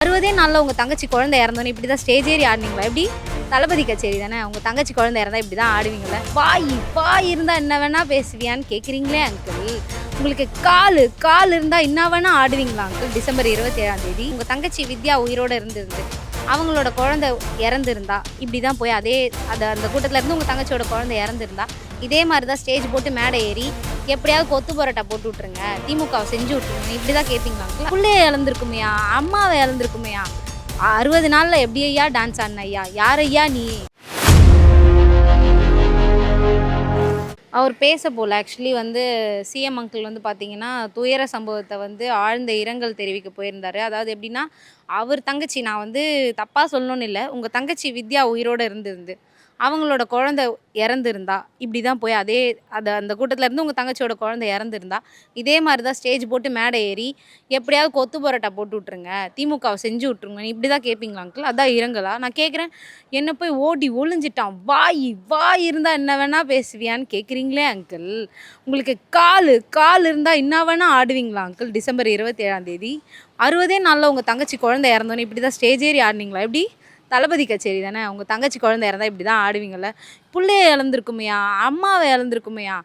60 நாள்ல உங்க தங்கச்சி குழந்தை இறந்தோன்னே இப்படி தான் ஸ்டேஜ் ஏறி ஆடுனீங்களா? எப்படி? தளபதி கச்சேரி தானே. உங்க தங்கச்சி குழந்தை இறந்தா இப்படி தான் ஆடுவீங்கல்ல. வாய் இருந்தா என்ன வேணா பேசுவியான்னு கேட்குறீங்களே அங்கிள். உங்களுக்கு கால் இருந்தா என்ன வேணா ஆடுவீங்களா அங்கிள்? டிசம்பர் 27ஆம் தேதி உங்க தங்கச்சி வித்யா உயிரோட இருந்திருந்து அவங்களோட குழந்தை இறந்துருந்தா இப்படி தான் போய் அந்த கூட்டத்துல இருந்து உங்க தங்கச்சியோட குழந்தை இறந்துருந்தா இதே மாதிரி தான் ஸ்டேஜ் போட்டு மேடை ஏறி எப்படியாவது கொத்து பரோட்டா போட்டு விட்ருங்க, திமுகவை செஞ்சு விட்ருங்க, இப்படி தான் கேட்பீங்களா? பிள்ளைய இழந்திருக்குமையா, அம்மாவை இழந்திருக்குமையா, 60 நாளில் எப்படி ஐயா டான்ஸ் ஆடின ஐயா, யார் ஐயா நீ? அவர் பேச போல் ஆக்சுவலி சிஎம் அங்கிள் பார்த்தீங்கன்னா துயர சம்பவத்தை ஆழ்ந்த இரங்கல் தெரிவிக்க போயிருந்தார். அதாவது எப்படின்னா, அவர் தங்கச்சி நான் தப்பாக சொல்லணும்னு இல்லை, உங்கள் தங்கச்சி வித்யா உயிரோடு இருந்திருந்து அவங்களோட குழந்தை இறந்துருந்தா இப்படி தான் போய் அந்த கூட்டத்தில் இருந்து உங்கள் தங்கச்சியோட குழந்தை இறந்துருந்தா இதே மாதிரி தான் ஸ்டேஜ் போட்டு மேடை ஏறி எப்படியாவது கொத்து பரோட்டா போட்டு விட்ருங்க, திமுகவை செஞ்சு விட்ருங்க, இப்படி தான் கேட்பீங்களா அங்கிள்? அதான் இரங்கலா? நான் கேட்குறேன், என்ன போய் ஓடி ஒளிஞ்சிட்டான், வாய் இருந்தால் என்ன வேணா பேசுவியான்னு கேட்குறீங்களே அங்கிள். உங்களுக்கு கால் இருந்தால் என்ன வேணா ஆடுவீங்களா அங்கிள்? டிசம்பர் 27ஆம் தேதி 60 நாளில் உங்கள் தங்கச்சி குழந்தை இறந்தோன்னே இப்படி தான் ஸ்டேஜ் ஏறி ஆடினீங்களா? எப்படி? தளபதி கச்சேரி தானே. உங்கள் தங்கச்சி குழந்தை இறந்தா இப்படி தான் ஆடுவீங்கல்ல. பிள்ளைய இழந்திருக்குமையா, அம்மாவை இழந்திருக்குமையா,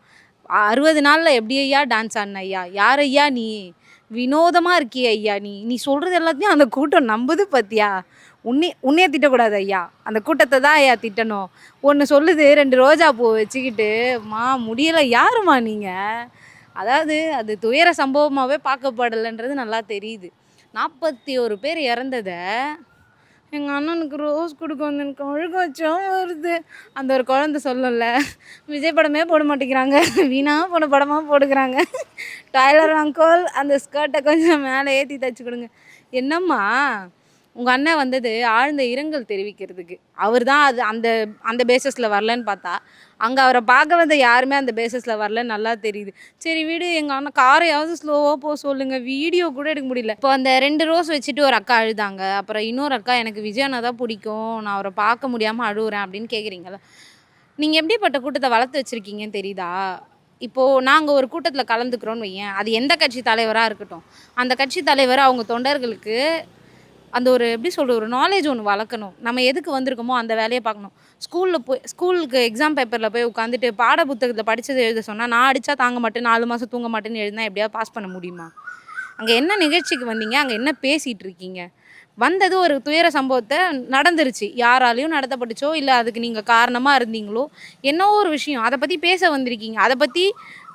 60 நாளில் எப்படி ஐயா டான்ஸ் ஆடின ஐயா, யார் ஐயா நீ? வினோதமாக இருக்கிய ஐயா நீ சொல்கிறது எல்லாத்தையும் அந்த கூட்டம் நம்புது பார்த்தியா? உன்னையே திட்டக்கூடாது ஐயா, அந்த கூட்டத்தை தான் ஐயா திட்டணும். ஒன்று சொல்லுது 2 ரோஜா பூ வச்சுக்கிட்டு, முடியலை, யாருமா நீங்கள்? அதாவது அது துயர சம்பவமாகவே பார்க்கப்படலைன்றது நல்லா தெரியுது. 41 பேர் இறந்ததை எங்கள் அண்ணனுக்கு ரோஸ் கொடுக்க வந்து எனக்கு அழுகாச்சும் வருது. அந்த ஒரு குழந்தை சொல்லும்ல, விஜய் படமே போட மாட்டேங்கிறாங்க, வீணா போன படமாக போடுக்கிறாங்க, டைலர் அங்கிள் அந்த ஸ்கர்ட்டை கொஞ்சம் மேலே ஏற்றி தைச்சி கொடுங்க. என்னம்மா, உங்கள் அண்ணன் வந்தது ஆழ்ந்த இரங்கல் தெரிவிக்கிறதுக்கு. அவர் தான் அது அந்த அந்த பேசஸில் வரலன்னு பார்த்தா, அங்கே அவரை பார்க்க வந்த யாருமே அந்த பேசஸில் வரலன்னு நல்லா தெரியுது. சரி வீடு, எங்கள் அண்ணன் காரையாவது ஸ்லோவாக போக சொல்லுங்கள், வீடியோ கூட எடுக்க முடியல. இப்போ அந்த 2 ரோஸ் வச்சுட்டு ஒரு அக்கா அழுதாங்க. அப்புறம் இன்னொரு அக்கா, எனக்கு விஜய் அண்ணா தான் பிடிக்கும், நான் அவரை பார்க்க முடியாமல் அழுகுறேன் அப்படின்னு கேட்குறீங்களா? நீங்கள் எப்படிப்பட்ட கூட்டத்தை வளர்த்து வச்சுருக்கீங்கன்னு தெரியுதா? இப்போது நாங்கள் ஒரு கூட்டத்தில் கலந்துக்கிறோன்னு வையேன், அது எந்த கட்சி தலைவராக இருக்கட்டும், அந்த கட்சி தலைவர் அவங்க தொண்டர்களுக்கு அந்த ஒரு எப்படி சொல்கிறது, ஒரு நாலேஜ் ஒன்று வளர்க்கணும். நம்ம எதுக்கு வந்திருக்கோமோ அந்த வேலையை பார்க்கணும். ஸ்கூலுக்கு எக்ஸாம் பேப்பரில் போய் உட்காந்துட்டு பாட புத்தகத்தில் படித்ததை எழுத சொன்னால், நான் அடித்தா தாங்க மாட்டேன், 4 மாதம் தூங்க மாட்டேன்னு எழுதினா எப்படியாவது பாஸ் பண்ண முடியுமா? அங்கே என்ன நிகழ்ச்சிக்கு வந்தீங்க, அங்கே என்ன பேசிகிட்டு இருக்கீங்க? வந்தது ஒரு துயர சம்பவத்தை நடந்துருச்சு, யாராலையும் நடத்தப்பட்டுச்சோ இல்லை அதுக்கு நீங்கள் காரணமாக இருந்தீங்களோ என்னோ ஒரு விஷயம், அதை பற்றி பேச வந்திருக்கீங்க. அதை பற்றி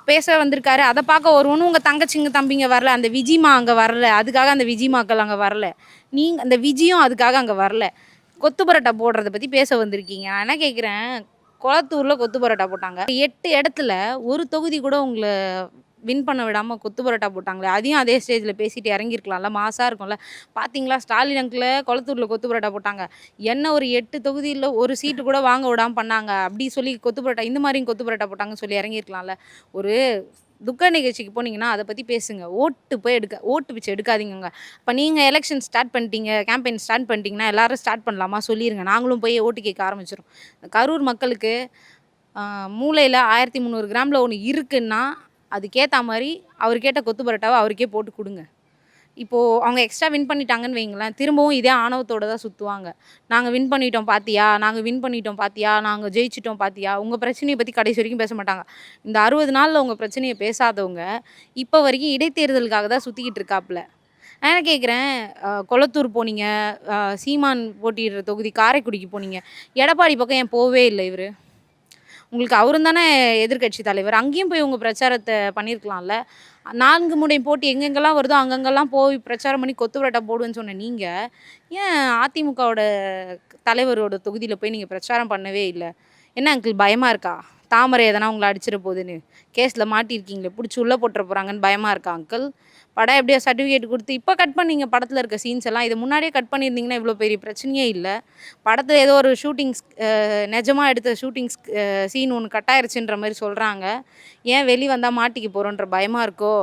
பேச வந்திருக்காரு, அதை பார்க்க வருவோன்னு உங்கள் தங்கச்சிங்க தம்பிங்க வரல, அந்த விஜிமா அங்கே வரல, அதுக்காக அந்த விஜிமாக்கள் அங்கே வரல, நீங்கள் அந்த விஜயும் அதுக்காக அங்கே வரல, கொத்து பரோட்டா போடுறத பற்றி பேச வந்திருக்கீங்க. நான் என்ன கேட்குறேன், குளத்தூரில் கொத்து பரோட்டா போட்டாங்க, 8 இடத்துல ஒரு தொகுதி கூட உங்களை வின் பண்ண விடாமல் கொத்து பரோட்டா போட்டாங்களே, அதையும் அதே ஸ்டேஜில் பேசிட்டு இறங்கியிருக்கலாம்ல, மாசாக இருக்கும்ல. பார்த்தீங்களா, ஸ்டாலின் அங்கிள் குளத்தூரில் கொத்து பரோட்டா போட்டாங்க, என்ன ஒரு 8 தொகுதியில் ஒரு சீட்டு கூட வாங்க விடாமல் பண்ணாங்க, அப்படி சொல்லி கொத்து பரோட்டா இந்த மாதிரியும் கொத்து பரோட்டா போட்டாங்கன்னு சொல்லி இறங்கியிருக்கலாம்ல. ஒரு துக்க நிகழ்ச்சிக்கு போனீங்கன்னா அதை பற்றி பேசுங்க, ஓட்டு பிச்சை எடுக்காதீங்க. இப்போ நீங்கள் எலெக்ஷன் ஸ்டார்ட் பண்ணிட்டீங்க, கேம்பெயின் ஸ்டார்ட் பண்ணிட்டீங்கன்னா எல்லாரும் ஸ்டார்ட் பண்ணலாமா சொல்லிடுங்க, நாங்களும் போய் ஓட்டு கேட்க ஆரம்பிச்சிடும். கரூர் மக்களுக்கு மூளையில் 1300 கிராமில் ஒன்று இருக்குன்னா அதுக்கேற்ற மாதிரி அவர் கேட்ட கொத்து பரோட்டாவை அவருக்கே போட்டு கொடுங்க. இப்போது அவங்க எக்ஸ்ட்ரா வின் பண்ணிட்டாங்கன்னு வைங்களேன், திரும்பவும் இதே ஆணவத்தோடு தான் சுற்றுவாங்க. நாங்கள் வின் பண்ணிட்டோம் பார்த்தியா, நாங்கள் ஜெயிச்சிட்டோம் பார்த்தியா. உங்கள் பிரச்சனையை பற்றி கடைசி வரைக்கும் பேச மாட்டாங்க. இந்த 60 நாளில் உங்கள் பிரச்சனையை பேசாதவங்க இப்போ வரைக்கும் இடைத்தேர்தலுக்காக தான் சுற்றிக்கிட்டு இருக்காப்புல. நான் என்ன கேட்குறேன், கொளத்தூர் போனீங்க, சீமான் போட்டியிடுற தொகுதி காரைக்குடிக்கு போனீங்க, எடப்பாடி பக்கம் ஏன் போகவே இல்லை இவர்? உங்களுக்கு அவரும் தானே எதிர்கட்சி தலைவர், அங்கேயும் போய் உங்கள் பிரச்சாரத்தை பண்ணியிருக்கலாம்ல. 4 முனை போட்டி எங்கெங்கெல்லாம் வருதோ அங்கங்கெல்லாம் போய் பிரச்சாரம் பண்ணி கொத்து பரோட்டா போடுவேன்னு சொன்ன நீங்கள், ஏன் அதிமுகவோட தலைவரோட தொகுதியில் போய் நீங்கள் பிரச்சாரம் பண்ணவே இல்லை? என்ன அங்கிள், பயமாக இருக்கா? தாமரை எதனா உங்களை அடிச்சிட போகுதுன்னு கேஸில் மாட்டியிருக்கீங்களே, பிடிச்சி உள்ளே போட்டுற போகிறாங்கன்னு பயமாக இருக்கா அங்கிள்? படம் எப்படியா சர்டிஃபிகேட் கொடுத்து இப்போ கட் பண்ணிங்க படத்தில் இருக்க சீன்ஸ் எல்லாம், இது முன்னாடியே கட் பண்ணியிருந்தீங்கன்னா இவ்வளோ பெரிய பிரச்சனையே இல்லை. படத்தில் ஏதோ ஒரு நிஜமாக எடுத்த ஷூட்டிங்ஸ் சீன் ஒன்று கட் ஆயிருச்சுன்ற மாதிரி சொல்கிறாங்க. ஏன் வெளி வந்தால் மாட்டிக்க போகிறோன்ற பயமாக இருக்கோ?